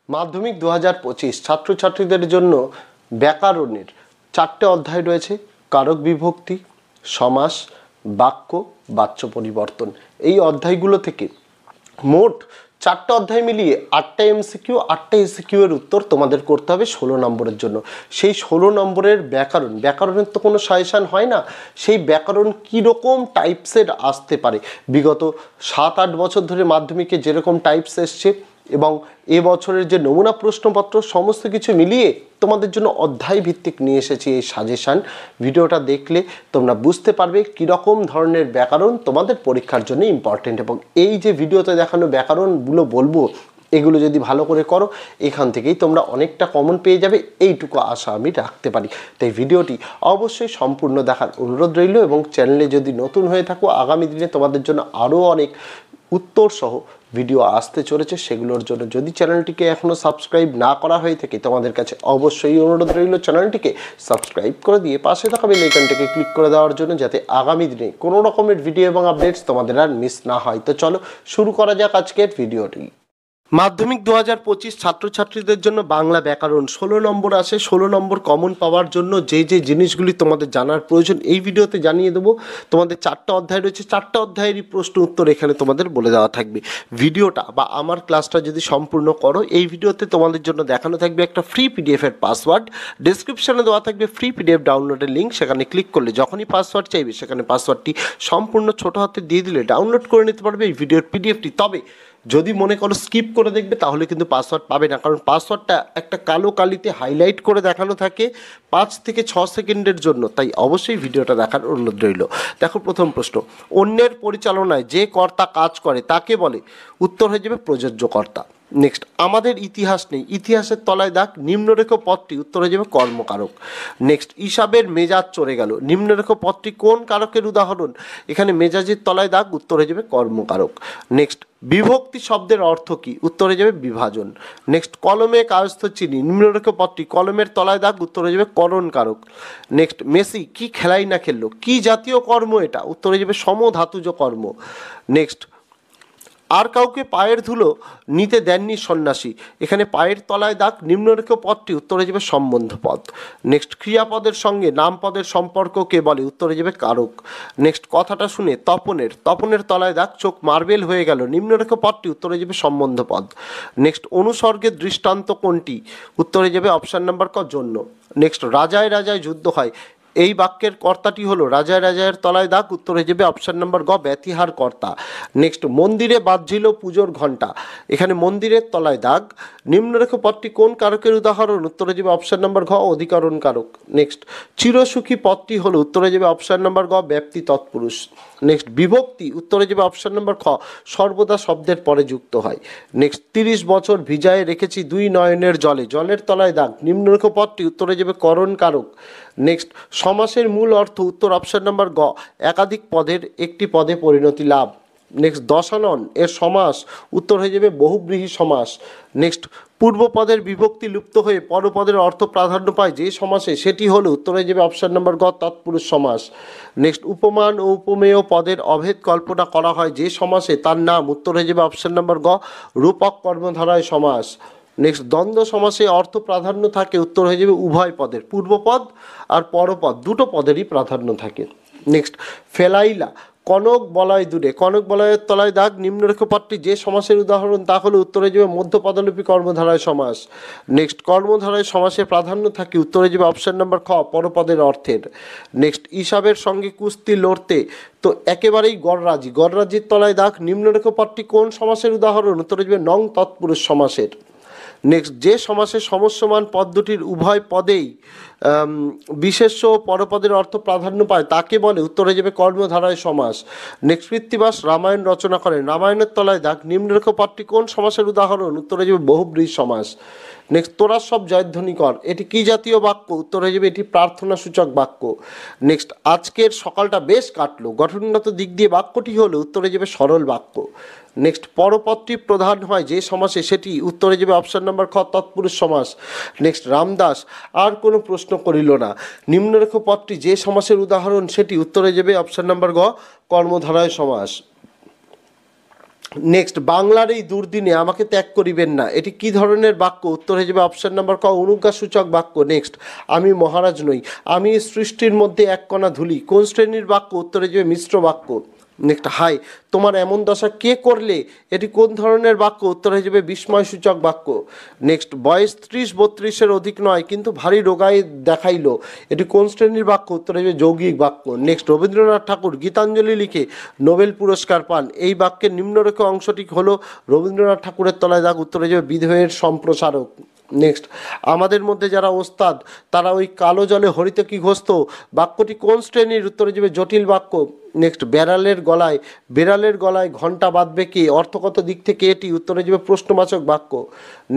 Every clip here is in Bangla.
মাধ্যমিক 2025 ছাত্রছাত্রীদের জন্য ব্যাকরণের 4টে অধ্যায় রয়েছে। কারক বিভক্তি, সমাস, বাক্য, বাচ্য পরিবর্তন। এই অধ্যায়গুলো থেকে মোট 4টে অধ্যায় মিলিয়ে 8টা এমসিকিউ, 8টা এসিকিউ এর উত্তর তোমাদের করতে হবে 16 নম্বরের জন্য। সেই 16 নম্বরের ব্যাকরণের তো কোনো সাজেশান হয় না। সেই ব্যাকরণ কীরকম টাইপসের আসতে পারে, বিগত 7-8 বছর ধরে মাধ্যমিকে যেরকম টাইপস এসছে এবং এবছরের যে নমুনা প্রশ্নপত্র, সমস্ত কিছু মিলিয়ে তোমাদের জন্য অধ্যায় ভিত্তিক নিয়ে এসেছি এই সাজেশান। ভিডিওটা দেখলে তোমরা বুঝতে পারবে কীরকম ধরনের ব্যাকরণ তোমাদের পরীক্ষার জন্য ইম্পর্টেন্ট, এবং এই যে ভিডিওতে দেখানো ব্যাকরণগুলো বলবো, এগুলো যদি ভালো করে করো এখান থেকেই তোমরা অনেকটা কমন পেয়ে যাবে, এইটুকু আশা আমি রাখতে পারি। তাই ভিডিওটি অবশ্যই সম্পূর্ণ দেখার অনুরোধ রইল, এবং চ্যানেলে যদি নতুন হয়ে থাকো আগামী দিনে তোমাদের জন্য আরও অনেক উত্তর সহ ভিডিও আসতে চলেছে। সেগুলোর জন্য যদি চ্যানেলটিকে এখনও সাবস্ক্রাইব না করা হয়ে থাকে তোমাদের কাছে অবশ্যই অনুরোধ রইল চ্যানেলটিকে সাবস্ক্রাইব করে দিয়ে পাশে থাকা বেল আইকনটাকে ক্লিক করে দেওয়ার জন্য, যাতে আগামী দিনে কোনো রকমের ভিডিও এবং আপডেটস তোমাদের আর মিস না হয়। তো চলো শুরু করা যাক আজকের ভিডিওটি। মাধ্যমিক 2025 ছাত্রছাত্রীদের জন্য বাংলা ব্যাকরণ 16 নম্বর আসে। 16 নম্বর কমন পাওয়ার জন্য যে যে জিনিসগুলি তোমাদের জানার প্রয়োজন এই ভিডিওতে জানিয়ে দেবো। তোমাদের 4টা অধ্যায় রয়েছে, 4টা অধ্যায়েরই প্রশ্ন উত্তর এখানে তোমাদের বলে দেওয়া থাকবে। ভিডিওটা বা আমার ক্লাসটা যদি সম্পূর্ণ করো, এই ভিডিওতে তোমাদের জন্য দেখানো থাকবে একটা ফ্রি পিডিএফ এর পাসওয়ার্ড। ডেসক্রিপশনে দেওয়া থাকবে ফ্রি পিডিএফ ডাউনলোডের লিঙ্ক, সেখানে ক্লিক করলে যখনই পাসওয়ার্ড চাইবে সেখানে পাসওয়ার্ডটি সম্পূর্ণ ছোট হাতে দিয়ে দিলে ডাউনলোড করে নিতে পারবে এই ভিডিওর পিডিএফটি। তবে যদি মনে করো স্কিপ করে দেখবে তাহলে কিন্তু পাসওয়ার্ড পাবে না, কারণ পাসওয়ার্ডটা একটা কালো কালিতে হাইলাইট করে দেখানো থাকে 5 থেকে 6 সেকেন্ডের জন্য। তাই অবশ্যই ভিডিওটা দেখার অনুরোধ রইল। দেখো প্রথম প্রশ্ন, অন্যের পরিচালনায় যে কর্তা কাজ করে তাকে বলে? উত্তর হয়ে যাবে প্রযোজ্য কর্তা। নেক্সট, আমাদের ইতিহাস নেই, ইতিহাসের তলায় দাগ, নিম্নরেখ পদটি উত্তর হয়ে যাবে কর্মকারক। নেক্সট, ইসাবের মেজাজ চড়ে গেল, নিম্নরেখ পদটি কোন কারকের উদাহরণ? এখানে মেজাজের তলায় দাগ, উত্তর হয়ে যাবে কর্মকারক। নেক্সট, বিভক্তি শব্দের অর্থ কি? উত্তর হয়ে যাবে বিভাজন। নেক্সট, কলমে কায়স্থ চিনি, নিম্নরেখ পদটি কলমের তলায় দাগ, উত্তর হয়ে যাবে করণ কারক। নেক্সট, মেসি কি খেলাই না খেললো, কি জাতীয় কর্ম এটা? উত্তর হয়ে যাবে সমধাতুজ কর্ম। নেক্সট, আর কাউকে পায়ের ধুলো নিতে দেননি সন্ন্যাসী, এখানে পায়ের তলায় দাগ, নিম্নরেখ পদটি উত্তর হয়ে যাবে সম্বন্ধ পদ। নেক্সট, ক্রিয়াপদের সঙ্গে নামপদের সম্পর্ককে বলে? উত্তর হয়ে যাবে কারক। নেক্সট, কথাটা শুনে তপনের তলায় দাগ, চোখ মার্বেল হয়ে গেল, নিম্নরেখ পদটি উত্তর হয়ে যাবে সম্বন্ধ পদ। নেক্সট, অনুসর্গের দৃষ্টান্ত কোনটি? উত্তর হয়ে যাবে অপশান নাম্বার ক জন্য। নেক্সট, রাজায় রাজায় যুদ্ধ হয়, এই বাক্যের কর্তাটি হলো রাজায় রাজায়ের তলায় দাগ, উত্তর হয়ে যাবে অপশান নাম্বার গ ব্যতিহার কর্তা। নেক্সট, মন্দিরে বাজছিল পুজোর ঘণ্টা, এখানে মন্দিরের তলায় দাগ, নিম্নরেখ পদটি কোন কারকের উদাহরণ? উত্তর হয়ে যাবে অপশান নাম্বার ঘ অধিকরণ কারক। নেক্সট, চিরসুখী পদটি হলো? উত্তর হয়ে যাবে অপশান নাম্বার গ ব্যক্তি তৎপুরুষ। নেক্সট, বিভক্তি উত্তর হয়ে যাবে অপশান নাম্বার খ সর্বদা শব্দের পরে যুক্ত হয়। নেক্সট, 30 বছর ভিজায়ে রেখেছি দুই নয়নের জলে, জলের তলায় দাগ, নিম্নরেখ পদটি উত্তর হয়ে যাবে করণ কারক। নেক্সট, সমাসের মূল অর্থ? উত্তর অপশান নাম্বার গ একাধিক পদের একটি পদে পরিণতি লাভ। নেক্সট, দশানন এর সমাস? উত্তর হয়ে যাবে বহুব্রীহি সমাস। নেক্সট, পূর্বপদের বিভক্তি লুপ্ত হয়ে পরপদের অর্থ প্রাধান্য পায় যে সমাসে, সেটি হলো? উত্তর হয়ে যাবে অপশান নাম্বার গ তৎপুরুষ সমাস। নেক্সট, উপমান ও উপমেয় পদের অভেদ কল্পনা করা হয় যে সমাসে, তার নাম? উত্তর হয়ে যাবে অপশান নাম্বার গ রূপক কর্মধারায় সমাস। নেক্সট, দ্বন্দ্ব সমাসে অর্থ প্রাধান্য থাকে? উত্তর হয়ে যাবে উভয় পদের, পূর্বপদ আর পরপদ দুটো পদেরই প্রাধান্য থাকে। নেক্সট, ফেলাইলা কনক বলয় দূরে, কনক বলয়ের তলায় দাগ, নিম্নরেখ পদটি যে সমাসের উদাহরণ তা হলো? উত্তর হয়ে যাবে মধ্যপদলোপী কর্মধারায় সমাস। নেক্সট, কর্মধারায় সমাসে প্রাধান্য থাকে? উত্তর হয়ে যাবে অপশান নাম্বার খ পরপদের অর্থের। নেক্সট, ইসাবের সঙ্গে কুস্তি লড়তে তো একেবারেই গড়রাজির তলায় দাগ, নিম্নরেখ পদটি কোন সমাসের উদাহরণ? উত্তর হয়ে যাবে নং তৎপুরুষ সমাসের। নেক্সট, যে সমাসে সমস্যমান পদ দুটির উভয় পদেই বিশেষ্য ও পরপদের অর্থ প্রাধান্য পায় তাকে বলে? উত্তর হয়ে যাবে কর্মধারায় সমাস। নেক্সট, কৃত্তিবাস রামায়ণ রচনা করেন, রামায়ণের তলায় দাগ, নিম্নরেখ পদটি কোন সমাসের উদাহরণ? উত্তর হয়ে যাবে বহুব্রীহি সমাস। নেক্সট, তোরা সব জয়ধ্বনি কর, এটি কি জাতীয় বাক্য? উত্তর হয়ে যাবে এটি প্রার্থনা সূচক বাক্য। নেক্সট, আজকের সকালটা বেশ কাটলো, গঠনগত দিক দিয়ে বাক্যটি হলো? উত্তর হয়ে যাবে সরল বাক্য। নেক্সট, পরপদটি প্রধান হয় যে সমাসে, সেটি? উত্তর হয়ে যাবে অপশান নাম্বার খ তৎপুরুষ সমাস। নেক্সট, রামদাস আর কোনো প্রশ্ন করিল না, নিম্নরেখ পদটি যে সমাসের উদাহরণ, সেটি? উত্তর হয়ে যাবে অপশান নাম্বার গ কর্মধারায় সমাস। নেক্সট, বাংলার এই দুর্দিনে আমাকে ত্যাগ করিবেন না, এটি কি ধরনের বাক্য? উত্তর হয়ে যাবে অপশন নাম্বার ক, অনুজ্ঞাসূচক বাক্য। নেক্সট, আমি মহারাজ নই, আমি সৃষ্টির মধ্যে এক কণা ধুলি, কোন শ্রেণীর বাক্য? উত্তর হয়ে যাবে মিশ্র বাক্য। নেক্সট, হাই তোমার এমন দশা কে করলে, এটি কোন ধরনের বাক্য? উত্তর হয়ে যাবে বিস্ময়সূচক বাক্য। নেক্সট, বয়স 30-32-এর অধিক নয় কিন্তু ভারী রোগায় দেখাইল, এটি কোন শ্রেণীর বাক্য? উত্তর হয়ে যাবে যৌগিক বাক্য। নেক্সট, রবীন্দ্রনাথ ঠাকুর গীতাঞ্জলি লিখে নোবেল পুরস্কার পান, এই বাক্যের নিম্নরেখ অংশটি হলো রবীন্দ্রনাথ ঠাকুরের তলায় দাগ, উত্তর হয়ে যাবে বিধেয়ের সম্প্রসারক। নেক্সট, আমাদের মধ্যে যারা ওস্তাদ তারা ওই কালো জলে হরিতকি ঘোষত, বাক্যটি কোন শ্রেণীর? উত্তরে যাবে জটিল বাক্য। নেক্সট, বেড়ালের গলায় ঘণ্টা বাঁধবে কে, অর্থগত দিক থেকে এটি? উত্তরে যাবে প্রশ্নবাচক বাক্য।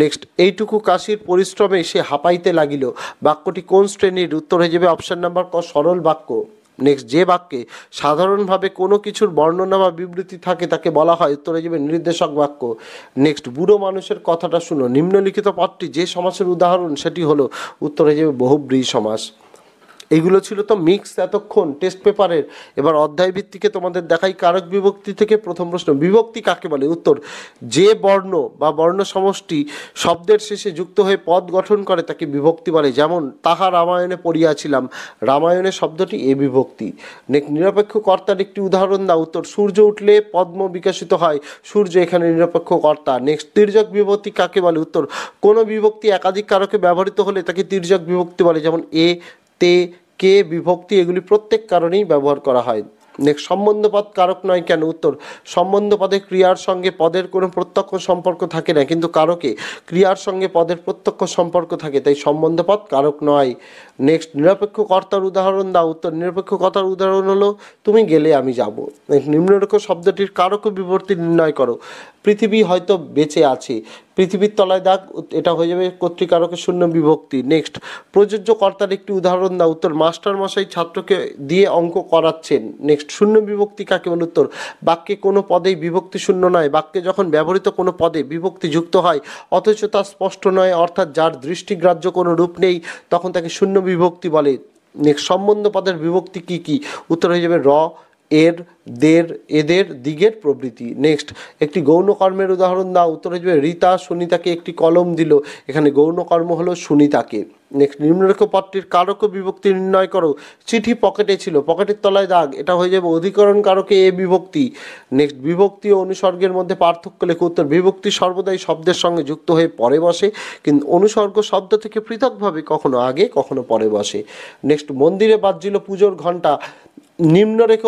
নেক্সট, এইটুকু কাশির পরিশ্রমে সে হাঁপাইতে লাগিল, বাক্যটি কোন শ্রেণীর? উত্তর হয়ে যাবে অপশন নাম্বার ক, সরল বাক্য। নেক্সট, যে বাক্যে সাধারণভাবে কোনো কিছুর বর্ণনা বা বিবৃতি থাকে তাকে বলা হয়, উত্তরে যাবে নির্দেশক বাক্য। নেক্সট, বুড়ো মানুষের কথাটা শুনো, নিম্নলিখিত পদটি যে সমাসের উদাহরণ সেটি হলো, উত্তরে যাবে বহুব্রীহি সমাস। এইগুলো ছিল তো মিক্স এতক্ষণ টেস্ট পেপারের। এবার অধ্যায় ভিত্তিকে তোমাদের দেখাই কারক বিভক্তি থেকে প্রথম প্রশ্ন, বিভক্তি কাকে বলে? উত্তর, যে বর্ণ বা বর্ণ সমষ্টি শব্দের শেষে যুক্ত হয়ে পদ গঠন করে তাকে বিভক্তি বলে। যেমন তাহা রামায়ণে পড়িয়াছিলাম, রামায়ণে শব্দটি এ বিভক্তি। নেক্সট, নিরপেক্ষ কর্তার একটি উদাহরণ দাও। উত্তর, সূর্য উঠলে পদ্ম বিকশিত হয়, সূর্য এখানে নিরপেক্ষ কর্তা। নেক্সট, তির্যক বিভক্তি কাকে বলে? উত্তর, কোনো বিভক্তি একাধিক কারকে ব্যবহৃত হলে তাকে তির্যক বিভক্তি বলে। যেমন এ, তে, কে বিভক্তি, এগুলি প্রত্যেক কারণেই ব্যবহার করা হয়। নেক্সট, সম্বন্ধপদ কারক নয় কেন? উত্তর, সম্বন্ধপদে ক্রিয়ার সঙ্গে পদের কোনো প্রত্যক্ষ সম্পর্ক থাকে না, কিন্তু কারকে ক্রিয়ার সঙ্গে পদের প্রত্যক্ষ সম্পর্ক থাকে, তাই সম্বন্ধপদ কারক নয়। নেক্সট, নিরপেক্ষ কর্তার উদাহরণ দাও। উত্তর, নিরপেক্ষ কর্তার উদাহরণ হলো তুমি গেলে আমি যাব। নিম্নরেখ শব্দটির কারক বিভক্তি নির্ণয় করো। পৃথিবী হয়তো বেঁচে আছে, পৃথিবীর তলায় দাগ, এটা হয়ে যাবে কর্তৃকারকের শূন্য বিভক্তি। নেক্সট, প্রযোজ্য কর্তার একটি উদাহরণ দাও। উত্তর, মাস্টার মশাই ছাত্রকে দিয়ে অঙ্ক করাচ্ছেন। নেক্সট, শূন্য বিভক্তি কাকে বলে? উত্তর, বাক্যে কোনো পদেই বিভক্তি শূন্য নয়, বাক্যে যখন ব্যবহৃত কোনো পদে বিভক্তি যুক্ত হয় অথচ তা স্পষ্ট নয়, অর্থাৎ যার দৃষ্টিগ্রাহ্য কোনো রূপ নেই, তখন তাকে শূন্য বিভক্তি বলে। নেক্সট, সম্বন্ধ পদের বিভক্তি কি কি? উত্তর হয়ে যাবে র, এর, দের, এদের, দিগের প্রভৃতি। নেক্সট, একটি গৌণ কর্মের উদাহরণ দাও। উত্তর হয়ে যাবে রীতা সুনিতাকে একটি কলম দিল, এখানে গৌণ কর্ম হলো সুনিতাকে। নেক্সট, নিম্নরেখ পদটির কারক বিভক্তি নির্ণয় করো। চিঠি পকেটে ছিল, পকেটের তলায় দাগ, এটা হয়ে যাবে অধিকরণ কারকে এ বিভক্তি। নেক্সট, বিভক্তি ও অনুসর্গের মধ্যে পার্থক্য লেখো। উত্তর, বিভক্তি সর্বদাই শব্দের সঙ্গে যুক্ত হয়ে পরে বসে, কিন্তু অনুসর্গ শব্দ থেকে পৃথকভাবে কখনো আগে কখনো পরে বসে। নেক্সট, মন্দিরে বাজছিল পুজোর ঘণ্টা, নিম্নরেখ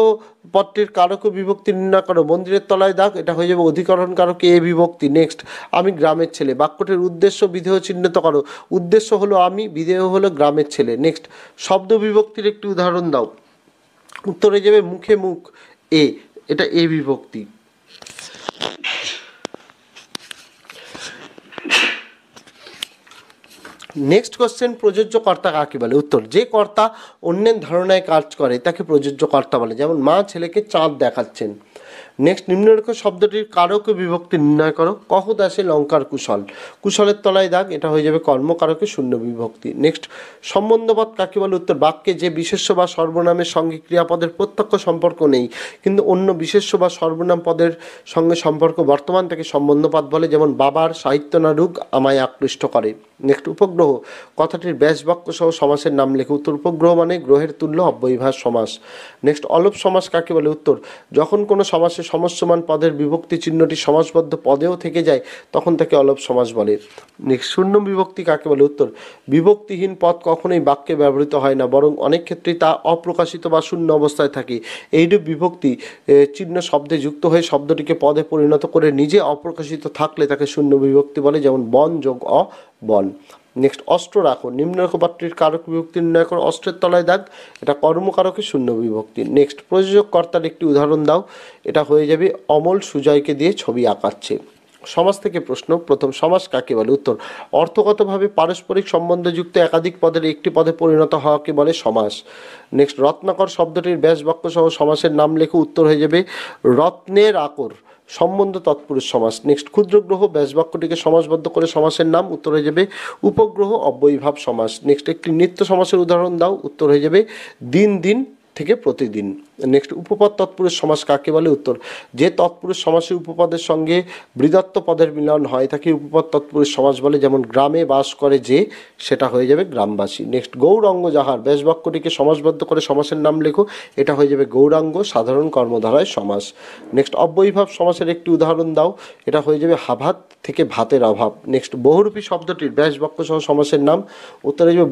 পদটির কারক বিভক্তি নির্ণয় করো। মন্দিরের তলায় দাগ, এটা হয়ে যাবে অধিকরণ কারকে এ বিভক্তি। নেক্সট, আমি গ্রামের ছেলে, বাক্যটির উদ্দেশ্য বিধেয় চিহ্নিত করো। উদ্দেশ্য হলো আমি, বিধেয় হলো গ্রামের ছেলে। নেক্সট, শব্দ বিভক্তির একটি উদাহরণ দাও। উত্তর হয়ে যাবে মুখে মুখ এ, এটা এ বিভক্তি। নেক্সট কোশ্চেন, প্রযোজ্য কর্তা কাকে বলে? উত্তর, যে কর্তা অন্যের ধারণায় কাজ করে তাকে প্রযোজ্য কর্তা বলে। যেমন মা ছেলেকে চাঁদ দেখাচ্ছেন। নেক্সট, নিম্নরেখ শব্দটির কারক বিভক্তি নির্ণয় করো। কহ দাসে লঙ্কার কুশল, কুশলের তলায় দাগ, এটা হয়ে যাবে কর্মকারকে শূন্য বিভক্তি। নেক্সট, সম্বন্ধপদ কাকে বলে? উত্তর, বাক্যে যে বিশেষ্য বা সর্বনামের সঙ্গে ক্রিয়াপদের প্রত্যক্ষ সম্পর্ক নেই কিন্তু অন্য বিশেষ্য বা সর্বনাম পদের সঙ্গে সম্পর্ক বর্তমান, তাকে সম্বন্ধপদ বলে। যেমন বাবার সাহিত্য নাটক আমায় আকৃষ্ট করে। নেক্সট, উপগ্রহ কথাটির ব্যাস বাক্য সহ সমাসের নাম লেখে। উত্তর, উপগ্রহ মানে গ্রহের তুল্য অব্যয়ীভাব সমাস। নেক্সট, অলপ সমাস কাকে বলে? উত্তর, যখন কোনো সমাসে সমস্যমান পদের বিভক্তি চিহ্নটি সমাসবদ্ধ পদেও থেকে যায় তখন তাকে অলপ সমাস বলে। নেক্সট, শূন্য বিভক্তি কাকে বলে? উত্তর, বিভক্তিহীন পদ কখনোই বাক্যে ব্যবহৃত হয় না, বরং অনেক ক্ষেত্রেই তা অপ্রকাশিত বা শূন্য অবস্থায় থাকে। এইরূপ বিভক্তি চিহ্ন শব্দে যুক্ত হয়ে শব্দটিকে পদে পরিণত করে নিজে অপ্রকাশিত থাকলে তাকে শূন্য বিভক্তি বলে। যেমন বন যোগ বন। নেক্সট, অস্ত্র রাখো, নিম্নরেখ পদটির কারক বিভক্তি নির্ণয় করো। অস্ত্রের তলায় দাগ, এটা কর্মকারকের শূন্য বিভক্তি। নেক্সট, প্রযোজক কর্তার একটি উদাহরণ দাও। এটা হয়ে যাবে অমল সুজয়কে দিয়ে ছবি আঁকাচ্ছে। সমাস থেকে প্রশ্ন, প্রথম সমাস কাকে বলে? উত্তর, অর্থগতভাবে পারস্পরিক সম্বন্ধযুক্ত একাধিক পদের একটি পদে পরিণত হওয়াকে বলে সমাস। নেক্সট, রত্নাকর শব্দটির ব্যাস বাক্য সহ সমাসের নাম লেখো। উত্তর হয়ে যাবে রত্নের আকর, সম্বন্ধ তৎপুরুষ সমাস। নেক্সট, ক্ষুদ্রগ্রহ ব্যাস বাক্যটিকে সমাসবদ্ধ করে সমাসের নাম। উত্তর হয়ে যাবে উপগ্রহ অব্যয়ীভাব সমাস। নেক্সট, একটি নিত্য সমাসের উদাহরণ দাও। উত্তর হয়ে যাবে দিন দিন থেকে প্রতিদিন। নেক্সট উপপদ তৎপুরুষ সমাস কাকে বলে? উত্তর, যে তৎপুরুষ সমাসে উপপদের সঙ্গে বৃদ্ধাত্ব পদের মিলন হয় তাকে উপপদ তৎপুরুষ সমাস বলে। যেমন গ্রামে বাস করে যে, সেটা হয়ে যাবে গ্রামবাসী। নেক্সট গৌরাঙ্গ যাহার, ব্যাস বাক্যটিকে সমাসবদ্ধ করে সমাসের নাম লেখো, এটা হয়ে যাবে গৌরাঙ্গ সাধারণ কর্মধারায় সমাস। নেক্সট অব্যয়ীভাব সমাসের একটি উদাহরণ দাও, এটা হয়ে যাবে হাভাত থেকে ভাতের অভাব। নেক্সট বহুরূপী শব্দটির ব্যাস বাক্য সহ সমাসের নাম, উত্তরে যাবে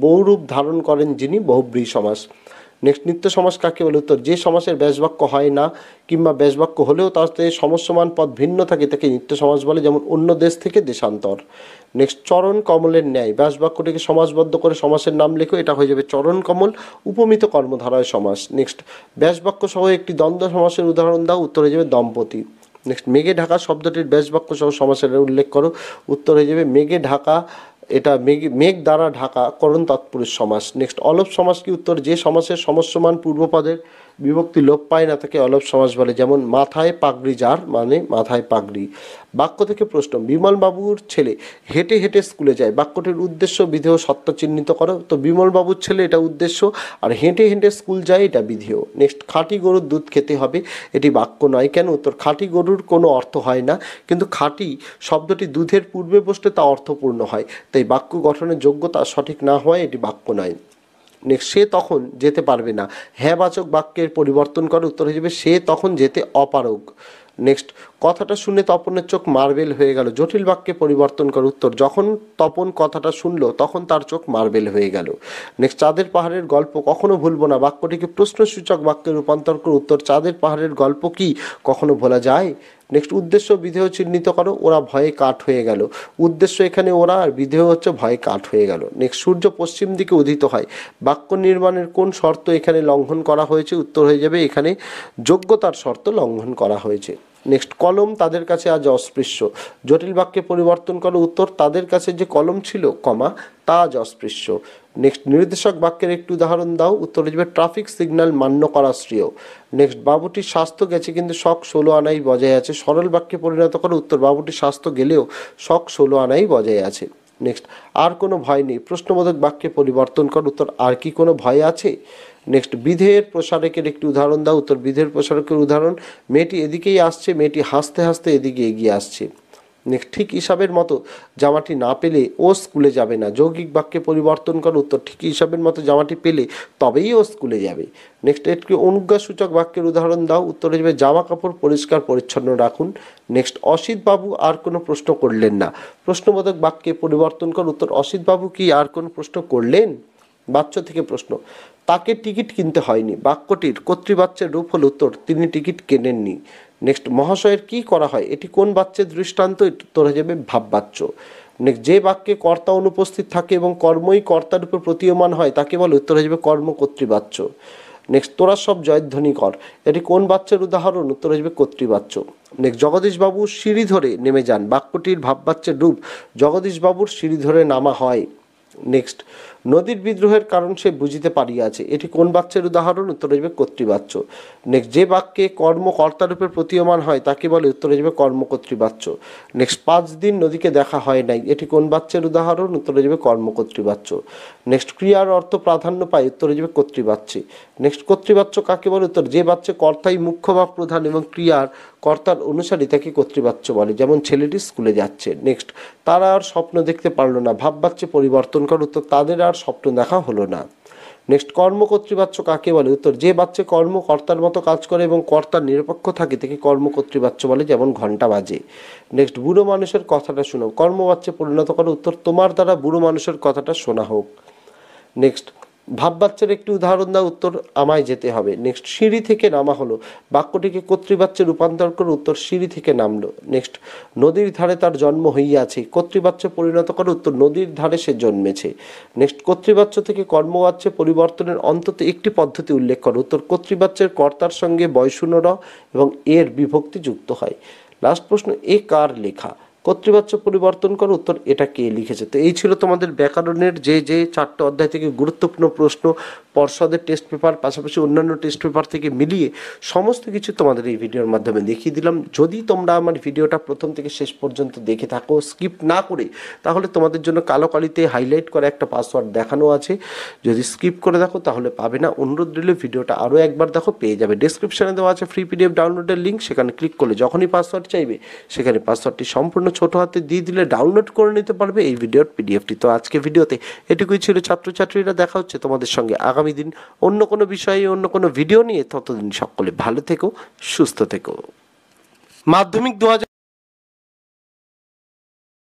বহুরূপ ধারণ করেন যিনি, বহুব্রীহি সমাস। নেক্সট নিত্য সমাস কাকে বলে? উত্তর, যে সমাসের ব্যাসবাক্য হয় না কিংবা ব্যাসবাক্য হলেও তাতে সমস্যমান পদ ভিন্ন থাকে তাকে নিত্য সমাস বলে। যেমন অন্য দেশ থেকে দেশান্তর। নেক্সট চরণ কমলের ন্যায়, ব্যাসবাক্যটিকে সমাসবদ্ধ করে সমাসের নাম লেখো, এটা হয়ে যাবে চরণ কমল উপমিত কর্মধারায় সমাস। নেক্সট ব্যাসবাক্য সহ একটি দ্বন্দ্ব সমাসের উদাহরণ দাও, উত্তর হয়ে যাবে দম্পতি। নেক্সট মেঘে ঢাকা শব্দটির ব্যাসবাক্য সহ সমাসের উল্লেখ করো, উত্তর হয়ে যাবে মেঘে ঢাকা, এটা মেঘ দ্বারা ঢাকা করণ তৎপুরুষ সমাস। নেক্সট অলপ সমাস কি? উত্তর, যে সমাসের সমস্যমান পূর্বপদের বিভক্তি লোপ পায় না তাকে অলপ সমাস বলে। যেমন মাথায় পাগড়ি যার, মানে মাথায় পাগড়ি। বাক্য থেকে প্রশ্ন, বিমলবাবুর ছেলে হেঁটে হেঁটে স্কুলে যায়, বাক্যটির উদ্দেশ্য বিধেয় সত্য চিহ্নিত করো। তো বিমলবাবুর ছেলে এটা উদ্দেশ্য, আর হেঁটে হেঁটে স্কুল যায় এটা বিধেয়। নেক্সট খাঁটি গরুর দুধ খেতে হবে, এটি বাক্য নয় কেন? উত্তর, খাঁটি গরুর কোনো অর্থ হয় না, কিন্তু খাঁটি শব্দটি দুধের পূর্বে বসলে তা অর্থপূর্ণ হয়, তাই বাক্য গঠনের যোগ্যতা সঠিক না হওয়ায় এটি বাক্য নয়। নেক্সট সে তখন যেতে পারবে না, হ্যাঁ বাচক বাক্যের পরিবর্তন করে, উত্তর হয়ে যাবে সে তখন যেতে অপারগ। নেক্সট কথাটা শুনে তপনের চোখ মার্বেল হয়ে গেল, জটিল বাক্যে পরিবর্তন করে, উত্তর, যখন তপন কথাটা শুনলো তখন তার চোখ মার্বেল হয়ে গেল। নেক্সট চাঁদের পাহাড়ের গল্প কখনো ভুলবো না, বাক্যটিকে প্রশ্নসূচক বাক্যে রূপান্তর করে, উত্তর, চাঁদের পাহাড়ের গল্প কি কখনো ভোলা যায়? নেক্সট উদ্দেশ্য বিধেয় চিহ্নিত করো, ওরা ভয়ে কাঠ হয়ে গেল, উদ্দেশ্য এখানে ওরা আর বিধেয় হচ্ছে ভয়ে কাঠ হয়ে গেল। নেক্সট সূর্য পশ্চিম দিকে উদিত হয়, বাক্য নির্মাণের কোন শর্ত এখানে লঙ্ঘন করা হয়েছে? উত্তর হয়ে যাবে এখানে যোগ্যতার শর্ত লঙ্ঘন করা হয়েছে। নেক্সট কলম তাদের কাছে আজ অস্পৃশ্য, জটিল বাক্যে পরিবর্তন করো, উত্তর, তাদের কাছে যে কলম ছিল কমা তা আজ অস্পৃশ্য। নেক্সট নির্দেশক বাক্যের একটি উদাহরণ দাও, উত্তর হয়ে যাবে ট্রাফিক সিগন্যাল মান্য করা শ্রেয়। নেক্সট বাবুটির স্বাস্থ্য গেছে কিন্তু শখ 16 আনাই বজায় আছে, সরল বাক্যে পরিণত করো, উত্তর, বাবুটির স্বাস্থ্য গেলেও শখ 16 আনাই বজায় আছে। নেক্সট আর কোনো ভয় নেই, প্রশ্নবোধক বাক্যে পরিবর্তন কর, উত্তর, আর কি কোনো ভয় আছে? নেক্সট বিধেয়ের প্রসারকের একটি উদাহরণ দাও, উত্তর, বিধেয়ের প্রসারকের উদাহরণ, মেয়েটি এদিকেই আসছে, মেয়েটি হাসতে হাসতে এদিকে এগিয়ে আসছে। নেক্সট ঠিক হিসাবের মতো জামাটি না পেলে ও স্কুলে যাবে না, যৌগিক বাক্যে পরিবর্তন করো, উত্তর, ঠিক হিসাবের মতো জামাটি পেলে তবেই ও স্কুলে যাবে। নেক্সট একটি অনুজ্ঞাসূচক বাক্যের উদাহরণ দাও, উত্তর হয়ে যাবে জামা কাপড় পরিষ্কার পরিচ্ছন্ন রাখুন। নেক্সট অসিত বাবু আর কোনো প্রশ্ন করলেন না, প্রশ্নবোধক বাক্যে পরিবর্তন কর, উত্তর, অসিত বাবু কি আর কোনো প্রশ্ন করলেন? বাচ্চ থেকে প্রশ্ন, তাকে টিকিট কিনতে হয়নি, বাক্যটির কর্তৃবাচ্যের রূপ হল, উত্তর, তিনি টিকিট কেনেননি। নেক্সট মহাশয়ের কি করা হয়, এটি কোন বাচ্যের দৃষ্টান্ত? উত্তর হয়ে যাবে ভাববাচ্য। নেক্সট যে বাক্যে কর্তা অনুপস্থিত থাকে এবং কর্মই কর্তার উপর প্রতীয়মান হয় তাকে বলে, উত্তর হয়ে যাবে কর্মকর্তৃবাচ্য। নেক্সট তোরা সব জয়ধ্বনি কর, এটি কোন বাচ্চার উদাহরণ? উত্তর হয়ে যাবে কর্তৃবাচ্য। নেক্সট জগদীশবাবু সিঁড়ি ধরে নেমে যান, বাক্যটির ভাববাচ্যের রূপ জগদীশবাবুর সিঁড়ি ধরে নামা হয়। নেক্সট নদীর বিদ্রোহের কারণ সে বুঝিতে পারিয়াছে, এটি কোন বাচ্যের উদাহরণ? উত্তর হয়ে যাবে কর্তৃবাচ্য। নেক্সট যে বাক্যে কর্ম কর্তারূপে প্রতীয়মান হয় তাকে বলে, উত্তর হয়ে যাবে কর্মকর্তৃবাচ্য। নেক্সট 5 দিন নদীকে দেখা হয় নাই, এটি কোন বাচ্যের উদাহরণ? উত্তর হয়ে যাবে কর্মকর্তৃবাচ্য। নেক্সট ক্রিয়ার অর্থ প্রাধান্য পায়, উত্তর হয়ে যাবে কর্তৃবাচ্যে। নেক্সট কর্তৃবাচ্য কাকে বলে? উত্তর, যে বাচ্চে কর্তাই মুখ্য বা প্রধান এবং ক্রিয়ার কর্তার অনুসারী তাকে কর্তৃবাচ্য বলে, যেমন ছেলেটি স্কুলে যাচ্ছে। নেক্সট তারা আর স্বপ্ন দেখতে পারলো না, ভাববাচ্যে পরিবর্তন কর, উত্তর, তাদের আর স্বপ্ন দেখা হলো না। নেক্সট কর্মকর্তৃবাচ্য কাকে বলে? উত্তর, যে বাচ্চা কর্ম কর্তার মতো কাজ করে এবং কর্তার নিরপেক্ষ থাকে তাকে কর্মকর্তৃবাচ্য বলে, যেমন ঘন্টা বাজে। নেক্সট বুড়ো মানুষের কথাটা শোনো, কর্মবাচ্যে পরিণত করো, উত্তর, তোমার দ্বারা বুড়ো মানুষের কথাটা শোনা হোক। নেক্সট ভাববাচ্যের একটি উদাহরণ দাও, উত্তর, আমায় যেতে হবে। নেক্সট সিঁড়ি থেকে নামা হলো, বাক্যটিকে কর্তৃবাচ্যে রূপান্তর করে, উত্তর, সিঁড়ি থেকে নামলো। নেক্সট নদীর ধারে তার জন্ম হইয়াছে, কর্তৃবাচ্যে পরিণত করে, উত্তর, নদীর ধারে সে জন্মেছে। নেক্সট কর্তৃবাচ্য থেকে কর্মবাচ্যে পরিবর্তনের অন্তত একটি পদ্ধতি উল্লেখ করো, উত্তর, কর্তৃবাচ্যের কর্তার সঙ্গে বয়শূন্য র এবং এর বিভক্তি যুক্ত হয়। লাস্ট প্রশ্ন, এ কার লেখা? কর্তৃবাচক পরিবর্তন করো, উত্তর এটা কে লিখেছে। তো এই ছিল তোমাদের ব্যাকরণের যে যে 4টে অধ্যায় থেকে গুরুত্বপূর্ণ প্রশ্ন, পর্ষদের টেস্ট পেপার পাশাপাশি অন্যান্য টেস্ট পেপার থেকে মিলিয়ে সমস্ত কিছু তোমাদের এই ভিডিওর মাধ্যমে দেখিয়ে দিলাম। যদি তোমরা আমার ভিডিওটা প্রথম থেকে শেষ পর্যন্ত দেখে থাকো স্কিপ না করে, তাহলে তোমাদের জন্য কালো কালিতে হাইলাইট করা একটা পাসওয়ার্ড দেখানো আছে। যদি স্কিপ করে দেখো তাহলে পাবে না। অনুরোধ রইল ভিডিওটা আরও একবার দেখো, পেয়ে যাবে। ডেসক্রিপশনে দেওয়া আছে ফ্রি পিডিএফ ডাউনলোডের লিঙ্ক, সেখানে ক্লিক করলে যখনই পাসওয়ার্ড চাইবে সেখানে পাসওয়ার্ডটি সম্পূর্ণ ছোট হাতে দিয়ে দিলে ডাউনলোড করে নিতে পারবে এই ভিডিওর পিডিএফটি। তো আজকে ভিডিওতে এটুকুই ছিল ছাত্রছাত্রীরা। দেখা হচ্ছে তোমাদের সঙ্গে আগামী দিন অন্য কোনো বিষয়ে অন্য কোনো ভিডিও নিয়ে। ততদিন সকলে ভালো থেকো, সুস্থ থেকো। মাধ্যমিক 2000